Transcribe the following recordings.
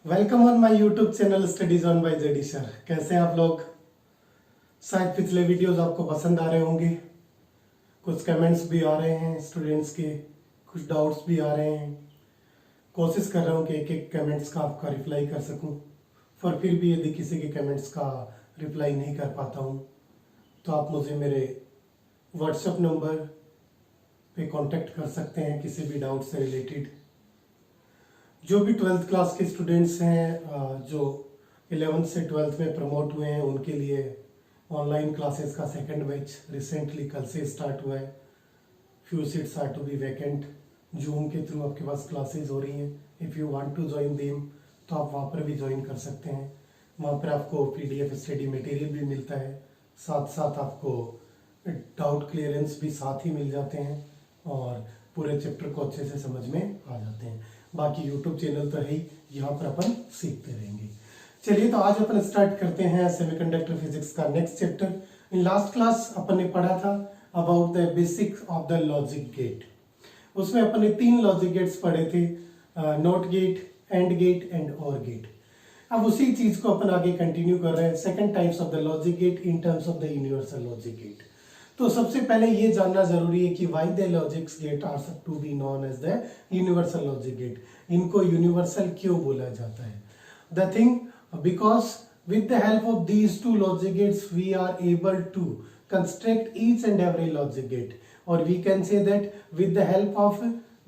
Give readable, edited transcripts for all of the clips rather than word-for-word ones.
Welcome on my YouTube channel studies on by JD sir. कैसे हैं आप लोग? शायद पिछले वीडियोस आपको पसंद आ रहे होंगे। कुछ कमेंट्स भी आ रहे हैं स्टूडेंट्स के, कुछ डाउट्स भी आ रहे हैं। कोशिश कर रहा हूँ कि एक एक कमेंट्स का आपका रिप्लाई कर सकूँ। पर फिर भी यदि किसी के कमेंट्स का रिप्लाई नहीं कर पाता हूँ तो आप मुझे मेरे व्हाट्सएप नंबर पे कांटेक्ट कर सकते हैं किसी भी डाउट से रिलेटेड। जो भी 12th क्लास के स्टूडेंट्स हैं जो 11th से 12th में प्रमोट हुए हैं उनके लिए ऑनलाइन क्लासेस का सेकंड बैच रिसेंटली कल से स्टार्ट हुआ है। Few seats are to be vacant. Zoom के थ्रू आपके पास क्लासेस हो रही हैं। If you want to join them तो आप वहाँ पर भी ज्वाइन कर सकते हैं। वहाँ पर आपको PDF स्टडी मटेरियल भी मिलता है, साथ साथ आपको डाउट क्लियरेंस भी साथ ही मिल जाते हैं और पूरे चैप्टर को अच्छे से समझ में आ जाते हैं। बाकी YouTube चैनल तो है ही, यहाँ पर अपन सीखते रहेंगे। चलिए तो आज अपन स्टार्ट करते हैं सेमीकंडक्टर फिजिक्स का next chapter. In last class अपन ने पढ़ा था about the basics of the logic gate. उसमें अपन ने 3 लॉजिक गेट्स पढ़े थे, not gate, and gate and or gate. अब उसी चीज को अपन आगे कंटिन्यू कर रहे हैं, second types of the logic gate in terms of the universal logic gate. तो सबसे पहले ये जानना जरूरी है कि why the logics gate are to be known as the universal logic gate. इनको यूनिवर्सल क्यों बोला जाता है? The thing because with the help of these two logic gates we are able to construct each and every logic gate, or we can say that with the help of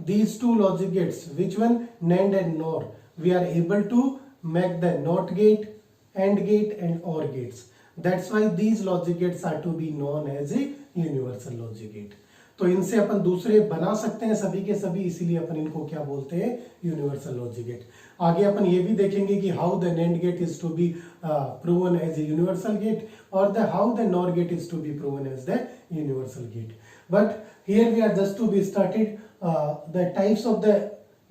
these two logic gates, which one, NAND and NOR, we are able to make the NOT gate, AND gate and OR gates. That's why these logic gates are to be known as a universal logic gate. तो इनसे अपन दूसरे बना सकते हैं सभी के सभी, इसीलिए अपन इनको क्या बोलते हैं? Universal logic gate. आगे अपन ये भी देखेंगे कि how the NAND gate is to be proven as a universal gate और the how the NOR gate is to be proven as the universal gate. But here we are just to be started the types of the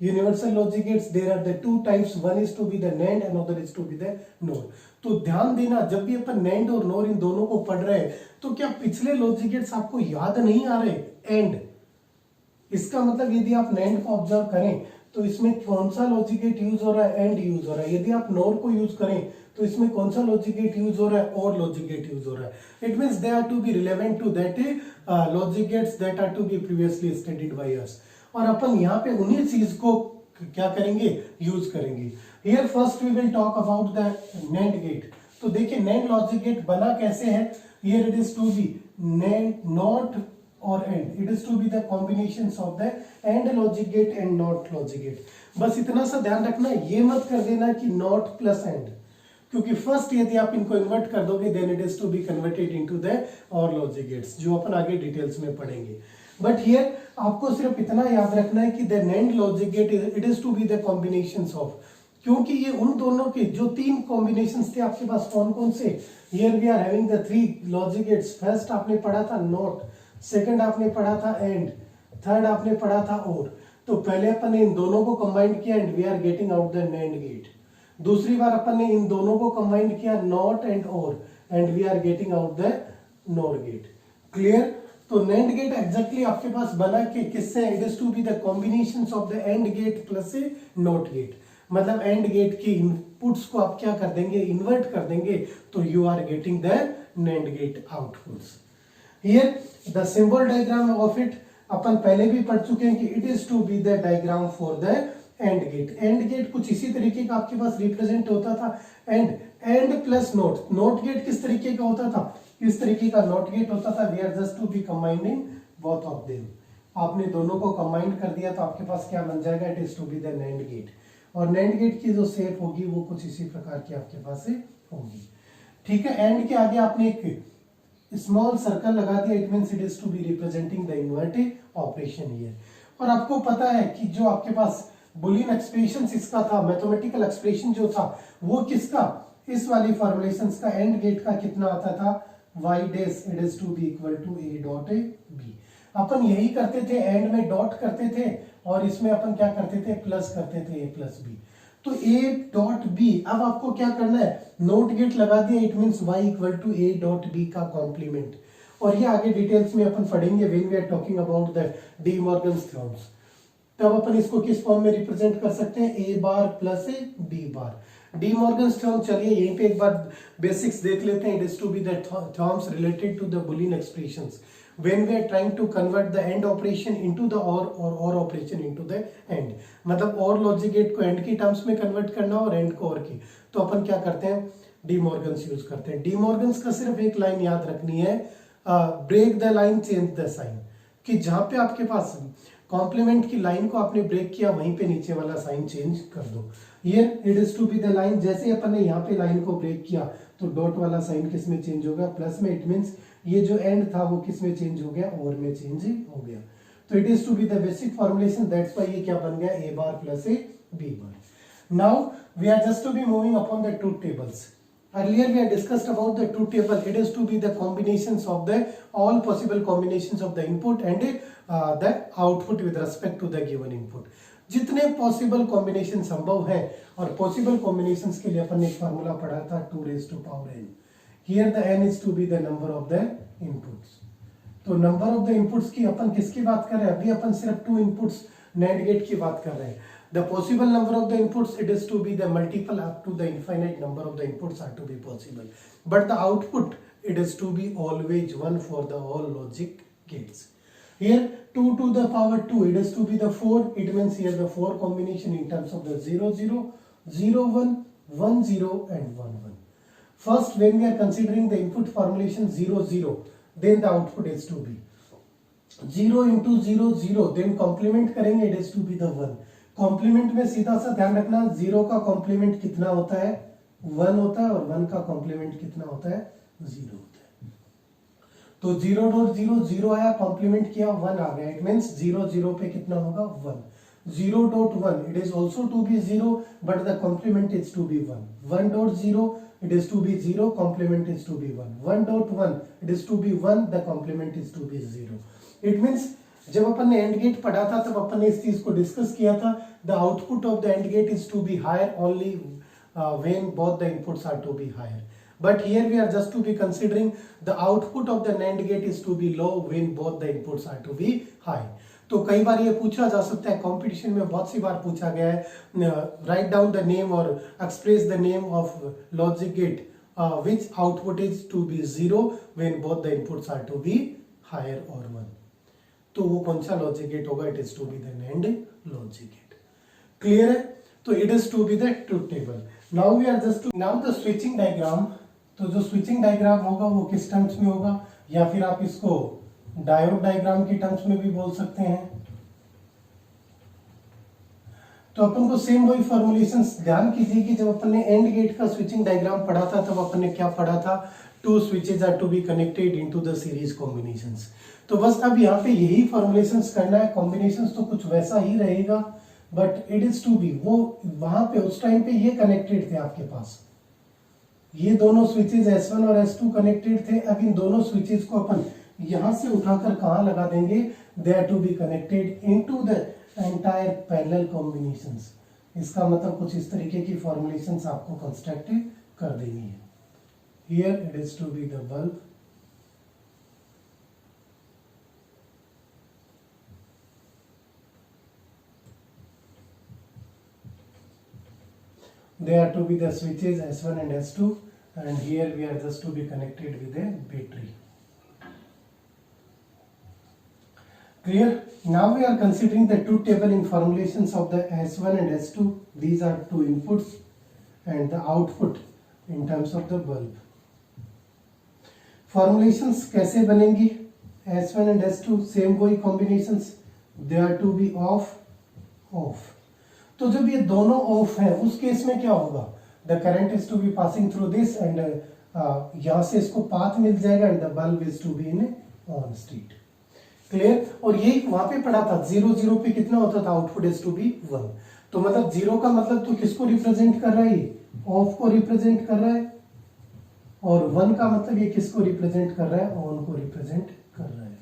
universal logic gates. There are the 2 types, one is to be the NAND and another is to be the NOR. तो ध्यान देना, जब भी अपन NAND और NOR इन दोनों को पढ़ रहे हैं तो क्या पिछले लॉजिक गेट्स आपको याद नहीं आ रहे? एंड इसका मतलब यदि आप NAND को ऑब्जर्व करें तो इसमें कौन सा लॉजिक गेट यूज हो रहा है? एंड यूज हो रहा है। यदि आप NOR को यूज करें तो इसमें कौन सा लॉजिक गेट यूज हो रहा है? और लॉजिक गेट यूज हो रहा है। It means they are to be relevant to that logic gates that are to be previously studied by us. और अपन यहाँ पे उन्हीं चीज को क्या करेंगे? यूज करेंगे। Here first we will talk about the NAND gate. तो देखिए NAND लॉजिक गेट बना कैसे है? Here it is to be NAND not और and, it is to be the combinations of the and logic gate and not logic gate. बस इतना सा ध्यान रखना, ये मत कर देना कि नॉट प्लस एंड, क्योंकि फर्स्ट यदि आप इनको इन्वर्ट कर दोगे then it is to be converted into the और लॉजिक गेट्स, जो अपन आगे डिटेल्स में पढ़ेंगे। बट हियर आपको सिर्फ इतना याद रखना है कि the NAND logic gate it is to be the combinations of, क्योंकि ये उन दोनों के जो 3 कॉम्बिनेशंस थे आपके पास कौन कौन से? Here we are having the 3 logic gates. First आपने पढ़ा था नॉट, सेकंड आपने पढ़ा था एंड, थर्ड आपने पढ़ा था और। तो पहले अपन ने इन दोनों को कंबाइन किया and we are getting out the NAND gate. दूसरी बार अपन ने इन दोनों को कंबाइन किया नॉट एंड और and we are getting out the NOR gate. Clear? तो NAND गेट एग्जैक्टली आपके पास बना के किससे? It is to be the combinations of the and gate plus a not gate. मतलब एंड गेट की इनपुट्स को आप क्या कर देंगे? इन्वर्ट कर देंगे, तो you are getting the NAND gate outputs. Here the symbol diagram of it अपन पहले भी पढ़ चुके हैं कि it is to be the diagram for the and gate. And gate कुछ इसी तरीके का आपके पास रिप्रेजेंट होता था। And plus not, not gate किस तरीके का होता था? इस तरीके का नॉट गेट होता था। We are just to be combining both of them. आपने दोनों को कंबाइन कर दिया तो आपके पास क्या बन जाएगा? It is to be the NAND gate. और NAND गेट की जो शेप होगी वो कुछ इसी प्रकार की आपके पास से होगी। ठीक है? एंड के आगे आपने एक स्मॉल सर्कल लगा दिया, it means it is to be representing the inverted operation here. और आपको पता है कि जो आपके पास बुलियन एक्सप्रेशन इसका था, मैथमेटिकल एक्सप्रेशन जो था वो किसका? इस वाली फॉर्मुलेशंस का एंड गेट का कितना आता था? y dash it is to be equal to a dot b। अपन यही करते थे, एंड में डॉट करते थे और इसमें अपन क्या करते थे? प्लस करते थे a प्लस b। तो a डॉट b, अब आपको क्या करना है? नोट गेट लगा दिया, it means y equal to a dot b का कॉम्प्लीमेंट। और ये आगे डिटेल्स में अपन पढ़ेंगे when we are talking about the De Morgan's theorems. तब अपन इसको किस फॉर्म में रिप्रेजेंट कर सकते हैं, A bar plus A B bar. De Morgan's theorem, चलिए यहीं पे एक बार बेसिक्स देख लेते हैं। It is to be the theorems related to the Boolean expressions when we are trying to convert the AND operation into the or operation into the AND, मतलब और लॉजिक गेट को AND की terms में convert करना और AND को और की, तो अपन क्या करते हैं, डी मॉर्गन्स यूज करते हैं। डी मॉर्गन्स का सिर्फ एक लाइन याद रखनी है, break the line change the sign, कि जहां पे आपके पास कॉम्प्लीमेंट की लाइन को आपने ब्रेक किया वहीं पे नीचे वाला साइन चेंज कर दो। Here it is to be the line, जैसे अपन ने यहाँ पे लाइन को ब्रेक किया तो डॉट वाला साइन किस में चेंज हो गया, प्लस में। इट मींस ये जो एंड था वो किस में चेंज हो गया, और में चेंज हो गया। तो it is to be the basic formulation, that's why ये क्या बन गया, A bar plus A B bar. Now we are just to be moving upon the truth tables. Earlier we had discussed about the truth table. It is to be the combinations of the all possible combinations of the input and the output with respect to the given input. जितने possible combination संभव है, और possible combinations के लिए अपन ने एक formula पढ़ा था 2 raised to power n. Here the n is to be the number of the inputs. तो number of the inputs की अपन किसकी बात कर रहे हैं, अभी अपन सिर्फ 2 inputs NAND गेट की बात कर रहे हैं। The possible number of the inputs, it is to be the multiple up to the infinite number of the inputs are to be possible. But the output, it is to be always 1 for the all logic gates. Here 2 to the power 2, it is to be the 4. It means here the 4 combination in terms of the 0 0, 0 1, 1 0 and 1 1. First, when we are considering the input formulation 0 0, then the output is to be 0 into 0 0, then complement करेंगे, it is to be the 1. Complement में सीधा सा ध्यान रखना, 0 का complement कितना होता है, 1 होता है, और 1 का कॉम्प्लीमेंट कितना होता है, 0 होता है। तो 0.0 0 आया, कॉम्प्लीमेंट किया 1 आ गया। इट मींस 0 0 पे कितना होगा, 1। 0.1 it is also to be 0 but the complement is to be 1। 1.0 it is to be 0, complement is to be 1। 1.1 it is to be 1, the complement is to be 0। It means जब अपन ने and gate पढ़ा था तब अपन ने इस चीज को डिस्कस किया था, the output of the and gate is to be higher only when both the inputs are to be higher, but here we are just to be considering the output of the NAND gate is to be low when both the inputs are to be high. तो कई बार ये पूछा जा सकता है, competition में बहुत सी बार पूछा गया है, राइट डाउन द नेम और express the name of logic gate which output is to be 0 when both the inputs are to be higher और 1। तो वो कौन सा लॉजिक गेट होगा, it is to be the NAND logic gate. Clear है, तो it is to be the truth table. Now we are just to now the switching diagram. तो जो स्विचिंग डायग्राम होगा वो किस टर्म्स में होगा, या फिर आप इसको डायोड डायग्राम की टर्म्स में भी बोल सकते हैं। तो अपन को सेम वही फॉर्मुलेशंस, ध्यान कीजिए कि जब अपन ने एंड गेट का स्विचिंग डायग्राम पढ़ा था तब अपन ने क्या पढ़ा था, 2 switches are to be connected into the series combinations। तो बस अब यहाँ पे यही फॉर्मुलेशंस करना है, कॉम्बिनेशंस तो कुछ वैसा ही रहेगा, but it is to be, वो वहां पे उस टाइम पे ये कनेक्टेड थे आपके पास, ये दोनों स्विचेस S1 और S2 कनेक्टेड थे। अब इन दोनों स्विचेस को अपन यहां से उठाकर कहां लगा देंगे, they are to be connected into the entire parallel combinations. इसका मतलब कुछ इस तरीके की फॉर्मुलेशंस आपको कंस्ट्रक्ट कर देनी है। Here it is to be the bulb, they are to be the switches S1 and S2, and here we are just to be connected with a battery. Clear? Now we are considering the truth table in formulations of the S1 and S2. These are 2 inputs and the output in terms of the bulb. Formulations कैसे बनेंगी, S1 and S2 same वही combinations, they are to be off off. तो जब ये दोनों of है उस case में क्या होगा, the current is to be passing through this and यहां से इसको पाथ मिल जाएगा and the bulb is to be in on state. Clear? और यही वहां पे पढ़ा था, 0 0 पे कितना होता था, आउटपुट इज टू बी 1। तो मतलब 0 का मतलब तो किसको रिप्रेजेंट कर रहा है, ऑफ को रिप्रेजेंट कर रहा है, और 1 का मतलब ये किसको रिप्रेजेंट कर रहा है, ऑन को रिप्रेजेंट कर रहा है।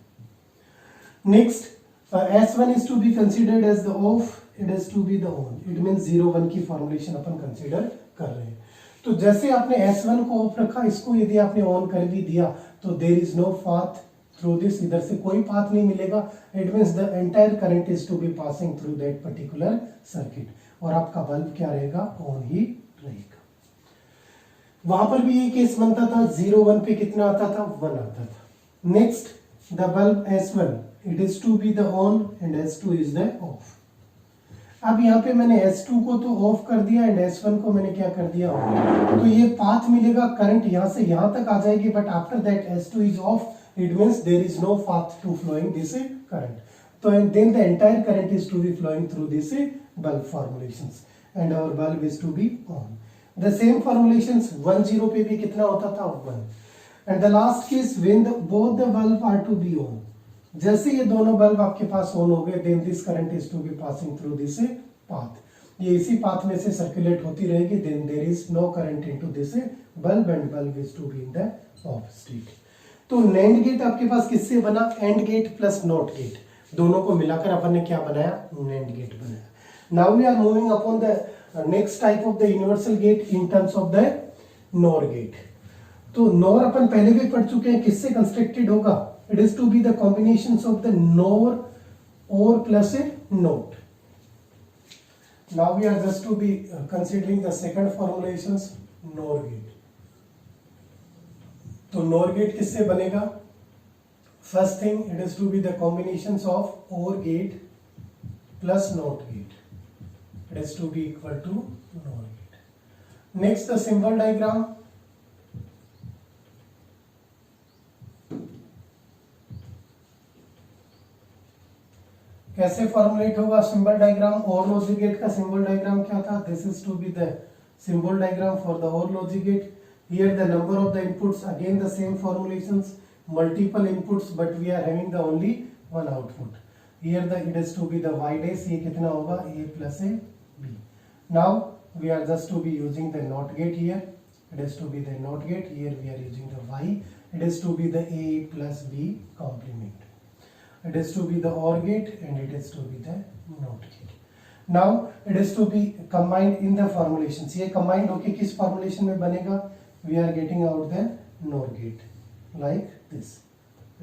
Next, S1 is to be considered as the off, it is to be the on. It means 0 1 की फॉर्मुलेशन अपन कंसीडर कर रहे हैं। तो जैसे आपने S1 को ऑफ रखा, इसको यदि आपने ऑन कर भी दिया तो there is no path through this, इधर से कोई पाथ नहीं मिलेगा, it means the entire current is to be passing through that particular circuit, और आपका बल्ब क्या रहेगा, ऑन ही रहेगा। वहां पर भी ये केस बनता था, 0 1 पे कितना आता था, 1 आता था। Next the bulb S1, it is to be the on and S2 is the off। अब यहाँ पे मैंने S2 को तो ऑफ कर दिया एंड S1 को मैंने क्या कर दिया, ऑन। तो ये पाथ मिलेगा, करंट यहाँ से यहाँ तक आ जाएगी, but after that S2 is of, it means there is no path to flowing this current. So and then the entire current is to be flowing through this bulb formulations and our bulb is to be on. The same formulations 1 0 पे भी कितना होता था, 1, and the last case when both the bulb are to be on, जैसे ये दोनों bulb आपके pass on हो गए, then this current is to be passing through this path, ये इसी पाथ में से सर्कुलेट होती रहेगी, then there is no current into this bulb and bulb is to be in the off state। तो NAND gate आपके पास किससे बना, and gate plus not gate, दोनों को मिलाकर अपन ने क्या बनाया, नैंड गेट बनाया। Now we are moving upon the next type of the universal gate in terms of the nor gate. तो नॉर अपन पहले भी पढ़ चुके हैं, किससे कंस्ट्रक्टेड होगा, it is to be the combinations of the nor or plus a not. Now we are just to be considering the second formulations, nor gate. तो नॉर गेट किससे बनेगा, first thing it is to be the combinations of or gate plus not gate, it is to be equal to nor gate. Next the symbol diagram, कैसे formulate होगा symbol diagram, or logic gate का symbol diagram क्या था, this is to be the symbol diagram for the और logic gate. Here the number of the inputs, again the same formulations, multiple inputs but we are having the only one output. Here the it is to be the y dash, ये कितना होगा, a plus a b। Now we are just to be using the NOT gate here, it is to be the NOT gate, here we are using the y, it is to be the a plus b complement, it is to be the OR gate and it is to be the NOT gate। Now it is to be combined in the formulations, ये combined होके किस formulation में बनेगा, we are getting out the NOR gate like this,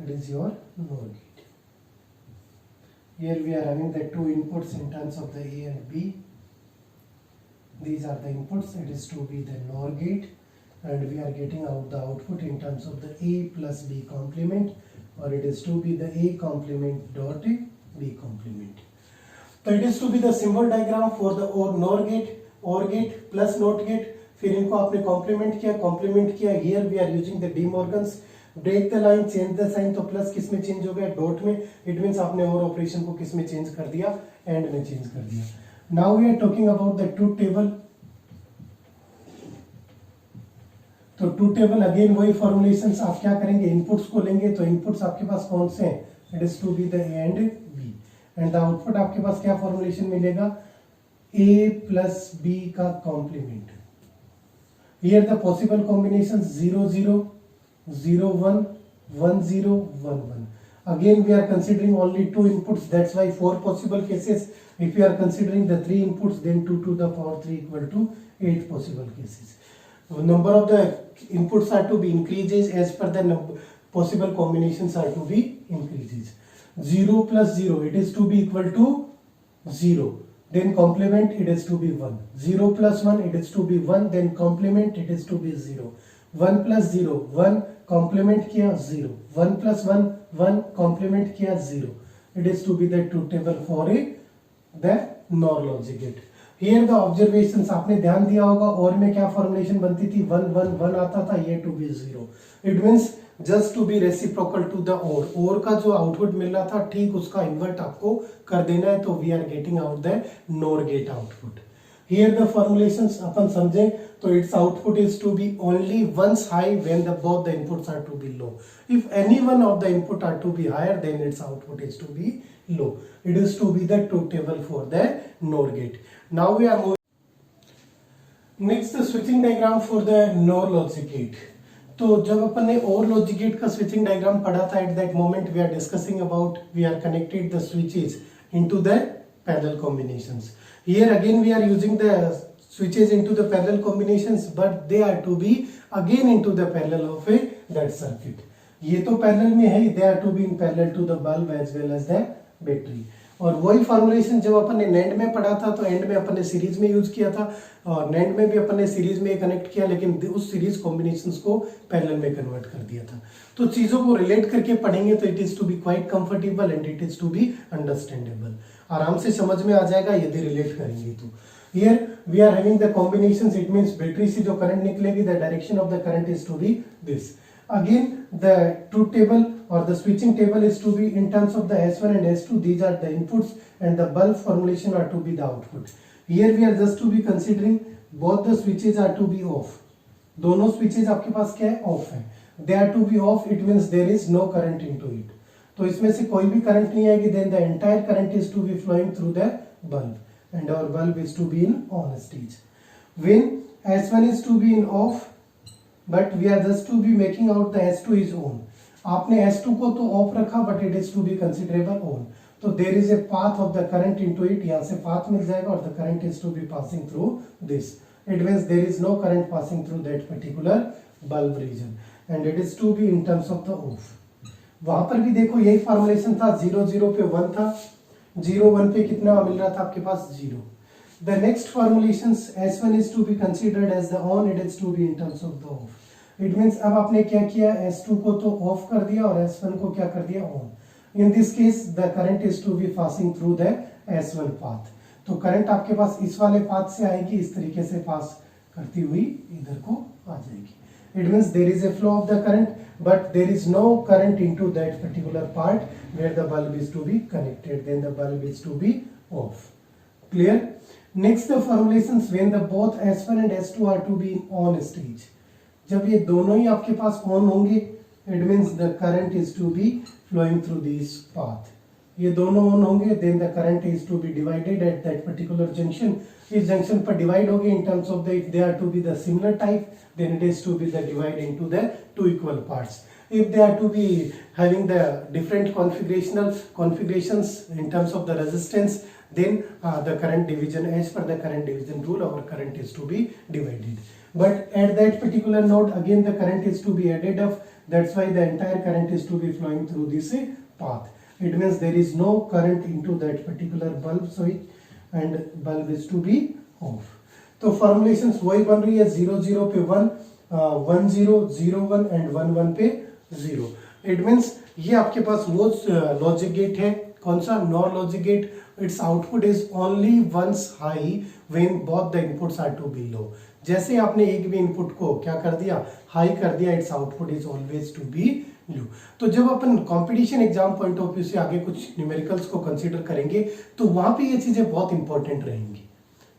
it is your NOR gate। Here we are having the two inputs in terms of the A and B, these are the inputs, it is to be the NOR gate and we are getting out the output in terms of the A plus B complement, or it is to be the A complement dot B complement। So it is to be the symbol diagram for the OR gate plus NOT gate, फिर इनको आपने complement किया, here we are using the De Morgan's, break the line, change the sign, तो plus किस में change हो गया, dot में, इट मींस आपने और ऑपरेशन को किस में चेंज कर दिया, एंड में चेंज कर दिया। Now we are talking about the truth table. तो ट्रूथ टेबल अगेन वही फॉर्मुलेशंस, आप क्या करेंगे, इनपुट्स को लेंगे, तो इनपुट्स आपके पास कौन से हैं, it is to be the A and B, and the output आपके पास क्या फॉर्मुलेशन मिलेगा, ए प्लस बी का complement. Here the possible combinations 0 0 0 1 1 0 1 1। Again we are considering only two inputs, that's why 4 possible cases। If we are considering the 3 inputs, then 2 to the power 3 equal to 8 possible cases। So number of the inputs are to be increases as per the possible combinations are to be increases। 0 plus 0, it is to be equal to 0, then complement it is to be 1, 0 plus 1 it is to be 1, then complement it is to be 0, 1 plus 0 1, complement किया 0, 1 plus 1 1, complement किया 0, it is to be the truth table for the NOR logic gate। Here the observations आपने ध्यान दिया होगा, और में क्या formulation बनती थी, 1 1 1 आता था, ये to be 0, it means just to be reciprocal to the OR का जो आउटपुट मिल रहा था ठीक उसका इन्वर्ट आपको कर देना है, तो we are getting out the nor gate output. Here the formulations अपन समझे, तो its output is to be only once high when the both the inputs are to be low. If any one of the input are to be higher, then its output is to be low. It is to be the truth table for the nor gate. Now we are moving next the switching diagram for the NOR logic gate. तो जब अपन ने OR logic gate का switching diagram पढ़ा था, at that moment we are discussing about we are connected the switches into the parallel combinations. Here again we are using the switches into the parallel combinations, but they are to be again into the parallel of a that circuit। ये तो parallel में है, they are to be in parallel to the bulb as well as the battery. और वही formulation जब अपन ने NAND में पढ़ा था तो एंड में अपन ने सीरीज में यूज किया था, और नेंड में भी अपन ने सीरीज में कनेक्ट किया, लेकिन उस सीरीज कॉम्बिनेशंस को पैरेलल में कन्वर्ट कर दिया था। तो चीजों को रिलेट करके पढ़ेंगे तो it is to be quite comfortable and it is to be understandable, आराम से समझ में आ जाएगा यदि रिलेट करेंगे तो। Here we are having the combinations, it means battery से जो करंट निकलेगी, the direction of the current is to be this. Again the truth table or the switching table is to be in terms of the S1 and S2, these are the inputs and the bulb formulation are to be the output. Here we are just to be considering both the switches are to be off. दोनों switches आपके पास क्या है, off है, they are to be off, it means there is no current into it. तो इसमें से कोई भी करंट नहीं आएगी, then the entire current is to be flowing through the bulb. And our bulb is to be in on stage. When S1 is to be in off, but we are just to be making out the S2 is on. आपने S2 को तो off रखा, but it is to be considerable on. तो there is a path of the current into it. यहाँ से path मिल जाएगा और the current is to be passing through this. It means there is no current passing through that particular bulb region, and it is to be in terms of the off. वहां पर भी देखो यही formulation था, 0 0 पे 1 था, 0 1 पे कितना मिल रहा था आपके पास, 0. The next formulations S1 is to be considered as the on, it is to be in terms of the off. It means अब आपने क्या किया, S2 को तो off कर दिया और S1 को क्या कर दिया, on. In this case the current is to be passing through the S1 path. तो करंट आपके पास इस वाले पाथ से आएगी, इस तरीके से पास करती हुई इधर को आ जाएगी. It means there is a flow of the current, but there is no current into that particular part where the bulb is to be connected. Then the bulb is to be off. Clear? Next the formulations when the both S1 and S2 are to be in on stage. जब ये दोनों ही आपके पास on होंगे, it means the current is to be flowing through this path. ये दोनों on होंगे, then the current is to be divided at that particular junction. इस junction पर डिवाइड होगी in terms of the, if they are to be the similar type, then it is to be the divide into the two equal parts. If they are to be having the different configurations in terms of the resistance, then the current division, as per the current division rule, our current is to be divided. But at that particular node, again the current is to be added up. That's why the entire current is to be flowing through this path. It means there is no current into that particular bulb switch and bulb is to be off. तो formulations वही बन रही है, 0 0 पे 1, 1 0 0 1 and 1 1 पे 0. It means ये आपके पास वो लॉजिक गेट है, कौन सा, nor logic gate. Its output is only once high when both the inputs are to be low. जैसे आपने एक भी इनपुट को क्या कर दिया, हाई कर दिया, its output is always to be low. तो जब अपन competition exam point of view से आगे कुछ न्यूमेरिकल्स को कंसीडर करेंगे तो वहां पे ये चीजें बहुत इंपॉर्टेंट रहेंगी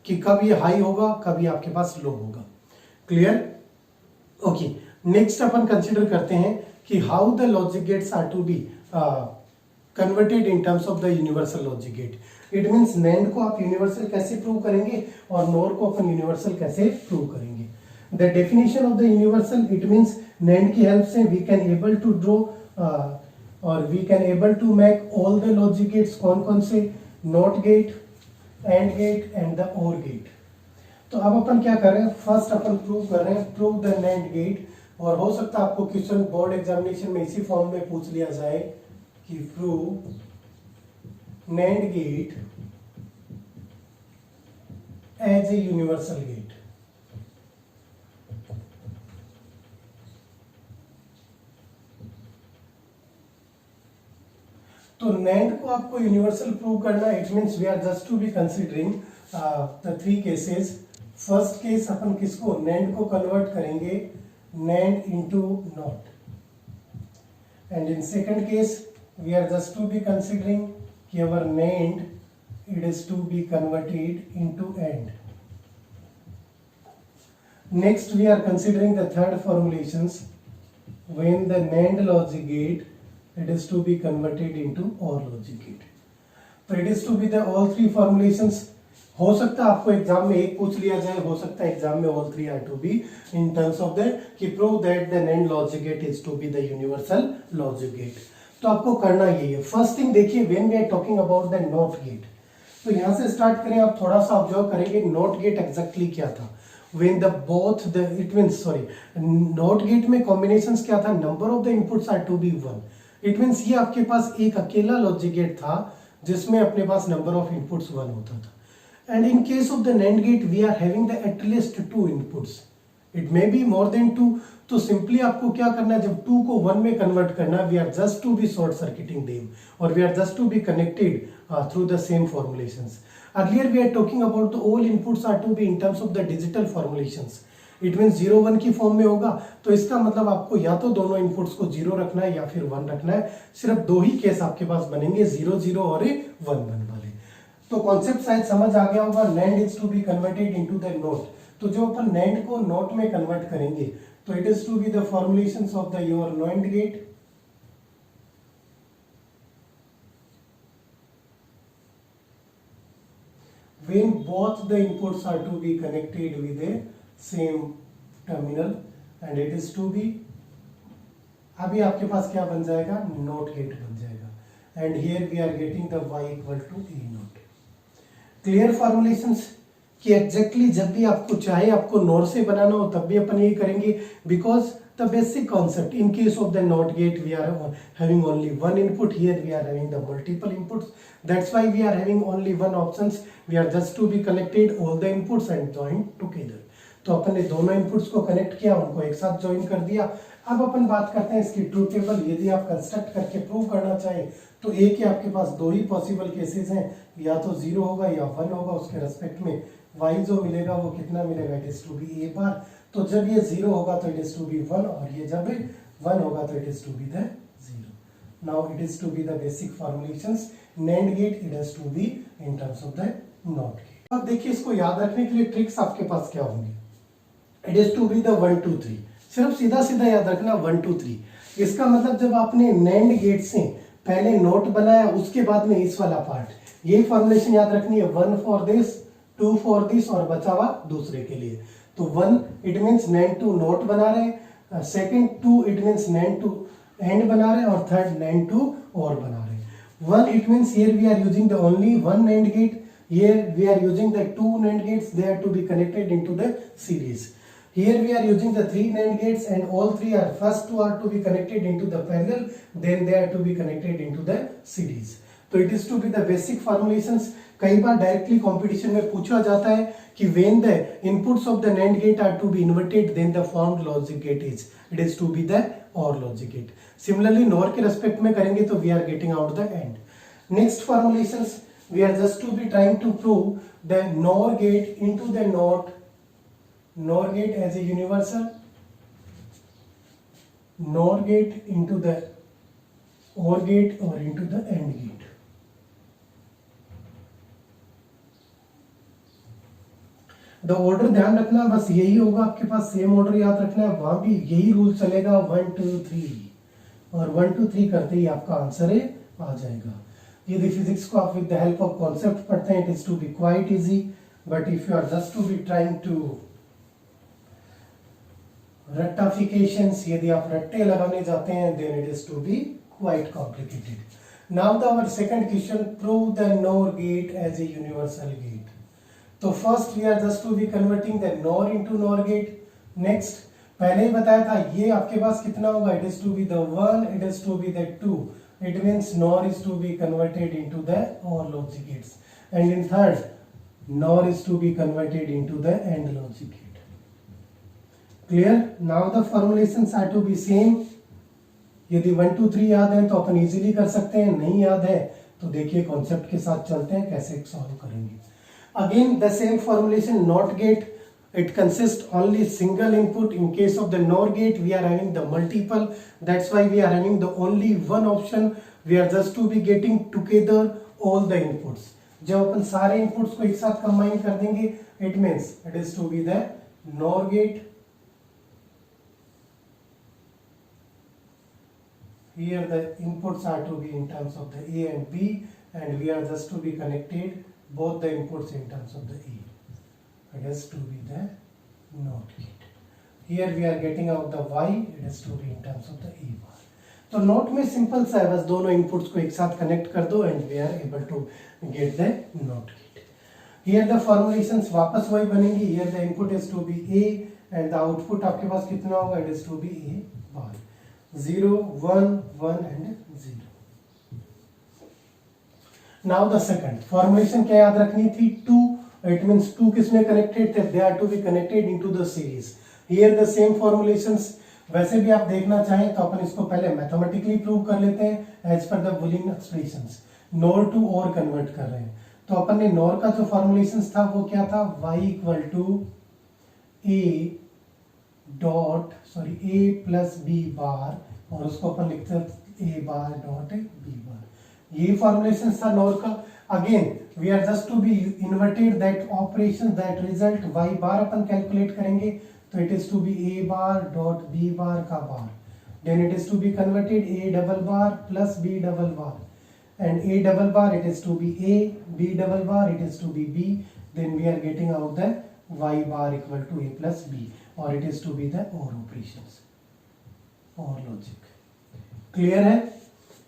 कि कब ये हाई होगा, कब ये आपके पास लो होगा. क्लियर? ओके. नेक्स्ट अपन कंसीडर करते हैं कि how the logic gates are to be converted in terms of the universal logic gate. It means NAND को आप यूनिवर्सल कैसे प्रूव करेंगे और नोर को अपन यूनिवर्सल कैसे प्रूव करेंगे. The definition of the universal, it means NAND की हेल्प से we can able to draw और we can able to make all the logic gets. कौन कौन से, not gate, and gate and the OR gate. तो अब अपन क्या कर रहे हैं, फर्स्ट अपन प्रूव कर रहे हैं, प्रूव द नैंड गेट. और हो सकता है आपको क्वेश्चन बोर्ड एग्जामिनेशन में इसी फॉर्म में पूछ लिया जाए कि prove NAND gate as a universal gate. तो नैंड को आपको यूनिवर्सल प्रूव करना है. It means we are just to be considering the 3 cases. First case अपन किसको, नैंड को कन्वर्ट करेंगे NAND into not, and in second case we are just to be considering कि our NAND it is to be converted into and. Next we are considering the third formulations when the NAND logic gate it is to be converted into OR logic gate. तो it is to be the all 3 formulations. हो सकता है आपको exam में एक पूछ लिया जाए, हो सकता है एग्जाम में all 3 are to be in terms of the कि prove that the NAND logic gate is to be the universal logic gate. तो आपको करना यही है. फर्स्ट थिंग देखिए, when we are talking about the NOT gate, तो यहां से स्टार्ट करें. आप थोड़ा सा ऑब्जर्व करेंगे NOT gate एग्जैक्टली क्या था. when the both the it means sorry not gate में कॉम्बिनेशंस क्या था, number of the inputs are to be 1. It means ये आपके पास एक अकेला लॉजिक गेट था जिसमें अपने पास नंबर ऑफ इनपुट्स 1 होता था. And in case of the NAND gate we are having the at least 2 inputs, it may be more than 2. तो सिंपली आपको क्या करना है, जब 2 को 1 में कन्वर्ट करना, we are just to be short circuiting them और we are just to be connected through the same formulations. Earlier we are talking about the all inputs are to be in terms of the digital formulations. It means 0 1 की form में होगा, तो इसका मतलब आपको या तो दोनों इनपुट्स को 0 रखना है या फिर 1 रखना है. सिर्फ 2 ही केस आपके पास बनेंगे, 0 0 और 1 1 वाले. तो कॉन्सेप्ट शायद समझ आ गया होगा. NAND is to be converted into the not. तो जो अपन NAND को नोट में कन्वर्ट करेंगे तो it is to be the formulations of the your NAND gate. When both the inputs are to be connected with a same terminal and it is to be, अभी आपके पास क्या बन जाएगा, नोट गेट बन जाएगा. And here we are getting the y equal to A not. Clear formulations कि exactly जब भी आपको चाहे आपको नोर से बनाना हो तब भी अपन यही करेंगे, because the basic concept in case of the NOT gate we are having only one input, here we are having the multiple inputs, that's why we are having only one options, we are just to be connected all the inputs and join together. तो अपन ने दोनों inputs को connect किया, उनको एक साथ join कर दिया. अब अपन बात करते हैं इसकी ट्रूथ टेबल. यदि आप कंस्ट्रक्ट करके प्रूव करना चाहें तो एक ही आपके पास 2 ही पॉसिबल केसेस हैं, या तो 0 होगा या 1 होगा. उसके रेस्पेक्ट में y जो मिलेगा वो कितना मिलेगा, it is to be a bar. तो जब ये 0 होगा तो इट इज टू बी 1 और ये जब 1 होगा तो it is to be the 0. Now it is to be the basic formulations. NAND gate it is to be in terms of the not gate. अब देखिए इसको याद रखने के लिए ट्रिक्स आपके पास क्या होंगे. It is to be the 1 2 3. सिर्फ सीधा सीधा याद रखना 1 2 3. इसका मतलब जब आपने NAND गेट से पहले नोट बनाया उसके बाद में इस वाला पार्ट, यही फॉर्मुलेशन याद रखनी है. 1 फॉर दिस, 2 फॉर दिस और बचा हुआ दूसरे के लिए. तो 1 it means NAND to not बना रहे हैं, second 2 it means NAND to and बना रहे हैं और थर्ड NAND टू और बना रहे हैं. 1 it means here we are using the only one NAND gate, here we are using the 2 NAND gates, they are to be connected into the series. Here we are using the 3 NAND gates and all 3 are first 2 are to be connected into the parallel, then they are to be connected into the series. तो it is to be the basic formulations. कई बार directly competition में पूछा जाता है कि when the inputs of the NAND gate are to be inverted then the formed logic gate is, it is to be the OR logic gate. Similarly NOR के respect में करेंगे तो we are getting out the end. Next formulations we are just to be trying to prove the NOR gate into the NOR gate as a universal, NOR gate into the OR gate or into the AND gate. The order ध्यान रखना बस यही होगा आपके पास, same order याद रखना है, वहां भी यही रूल चलेगा. 1 2 3 और 1 2 3 करते ही आपका आंसर आ जाएगा. यदि फिजिक्स को आप with the help of concept पढ़ते हैं it is to be quite easy, but if you are just to be trying to रट्टाफिकेशंस, यदि आप रट्टे लगाने जाते हैं then it is to be quite complicated. Now the our second question, prove the NOR gate as a universal gate. तो first we are just to be converting the NOR into NOR gate. Next पहले ही बताया था ये आपके पास कितना होगा, it is to be the 1, it is to be the 2. It means NOR is to be converted into the OR logic gates, and in third NOR is to be converted into the AND logic gate. Clear? Now the formulations are to be same. यदि 1 2 3 याद है तो अपन easily कर सकते हैं, नहीं याद है तो देखिए कॉन्सेप्ट के साथ चलते हैं कैसे सॉल्व करेंगे. Again the same formulation, NOT gate, it consists only single input. In case of the NOR gate we are having the multiple, that's why we are having the only one option, we are just to be getting together all the inputs. जब अपन सारे inputs को एक साथ combine कर देंगे it means it is to be the NOR gate. Here the inputs are to be in terms of the A and B and we are just to be connected both the inputs in terms of the A. It is to be the NOT gate. Here we are getting out the Y, it is to be in terms of the A bar. तो note में simple सा है, बस दोनों inputs को एक साथ connect कर दो and we are able to get the not gate. Here the formulations वापस वही बनेंगी. Here the input is to be A and the output आपके पास कितना होगा, it is to be A bar. 0 1 1 and 0. Now the second formulation क्या याद रखनी थी, 2. इट मींस 2 किसमें कनेक्टेड थे, they are to be connected into the series. Here the same formulations. वैसे भी आप देखना चाहें तो अपन इसको पहले मैथमेटिकली प्रूव कर लेते हैं as per the Boolean expressions. NOR to OR convert कर रहे हैं तो अपन ने नॉर का जो फॉर्मुलेशंस था वो क्या था, y equal to A plus B bar, और उसको अपन लिखते हैं ए बार डॉट बी बार. ये फॉर्मुलेशन था नॉर का. Again we are just to be inverted that operation that result y bar अपन कैलकुलेट करेंगे तो it is to be A bar dot B bar का bar. Then it is to be converted A double bar plus B double bar, and a double bar it is to be a, b double bar it is to be b. Then we are getting out the y bar equal to a plus b, or it is to be the OR operations, OR logic. Clear है?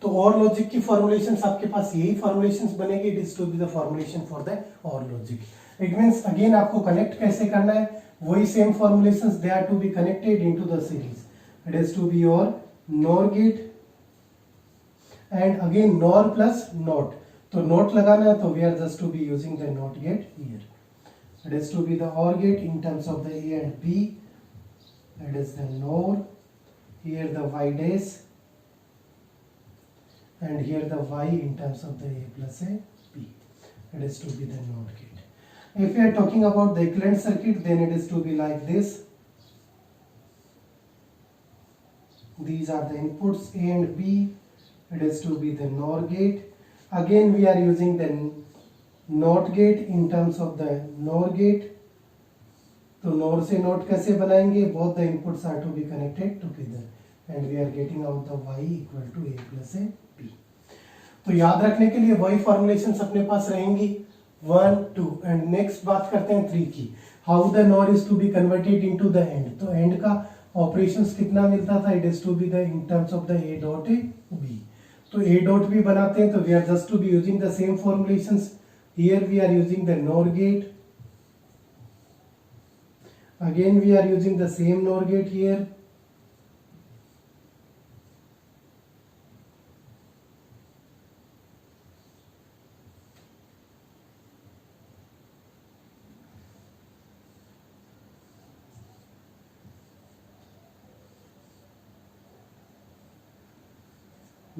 तो OR logic की formulations आपके पास यही formulations बनेगी. It is to be the formulation for the OR logic. It means again आपको connect कैसे करना है, वही same formulations, they are to be connected into the series. It is to be your NOR gate and again NOR plus NOT. तो NOT लगाना है तो we are just to be using the NOT gate here. It is to be the OR gate in terms of the A and B. It is the NOR. Here the Y dash and here the Y in terms of the A plus a B. It is to be the NOT gate. If we are talking about the equivalent circuit, then it is to be like this. These are the inputs A and B. It is to be the NOR gate. Again we are using the NOT gate in terms of the NOR gate. तो NOR से NOT कैसे बनाएंगे, both the inputs are to be connected together and we are getting out the y equal to a plus a b. तो याद रखने के लिए वही फॉर्मुलेशंस अपने पास रहेंगी 1 2 एंड नेक्स्ट बात करते हैं 3 की. How the NOR is to be converted into the AND. तो AND का ऑपरेशंस कितना मिलता था, it is to be the in terms of the a dot b. तो a डॉट भी बनाते हैं तो we are just to be using the same formulations. Here we are using the NOR gate. Again we are using the same NOR gate here.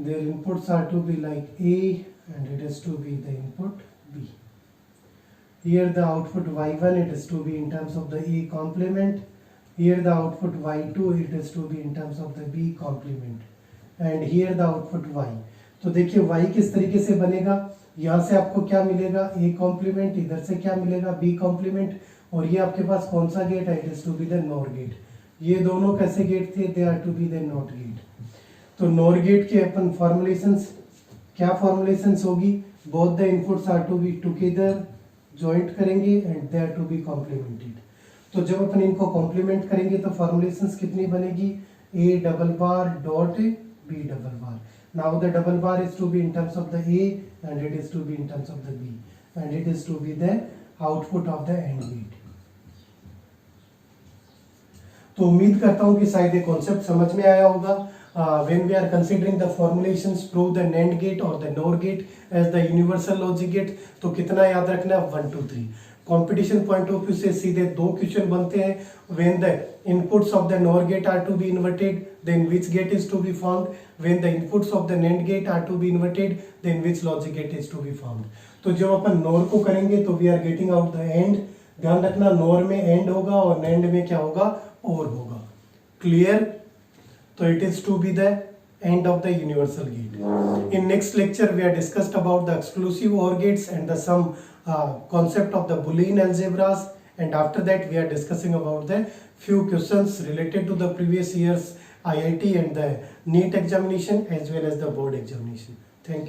Their inputs are to be like A and it is to be the input B. Here the output Y1 it is to be in terms of the A complement. Here the output Y2 it is to be in terms of the B complement. And here the output Y. तो देखिए Y किस तरीके से बनेगा, यहाँ से आपको क्या मिलेगा A complement, इधर से क्या मिलेगा B complement, और ये आपके पास कौन सा गेट है, it is to be the NOR gate. ये दोनों कैसे गेट थे, they are to be the NOT gate. तो NOR गेट के अपन फॉर्मुलेशंस, क्या फॉर्मुलेशंस होगी, both the inputs are to be together, joint करेंगे and they are to be complemented. तो जब अपन इनको कॉम्प्लीमेंट करेंगे तो फॉर्मुलेशंस कितनी बनेगी, a double bar dot b double bar. Now the double bar is to be in terms of the a and it is to be in terms of the b and it is to be the output of the AND gate. तो उम्मीद करता हूं कि शायद ये concept समझ में आया होगा. When we are considering the formulations, prove the NAND gate or the NOR gate as the universal logic gate, तो कितना याद रखना है, 1 2 3. कंपटीशन पॉइंट ऑफ व्यू से सीधे दो क्वेश्चन बनते हैं. When the inputs of the NOR gate are to be inverted, then which gate is to be found? When the inputs of the NAND gate are to be inverted, then which logic gate is to be found? तो जब अपन NOR को करेंगे तो we are getting out the AND. ध्यान रखना NOR में AND होगा और NAND में क्या होगा, OR होगा. Clear? So it is to be the end of the universal gate. In next lecture we are discussed about the exclusive OR gates and the some concept of the Boolean algebras, and after that we are discussing about the few questions related to the previous year's IIT and the NEET examination as well as the board examination.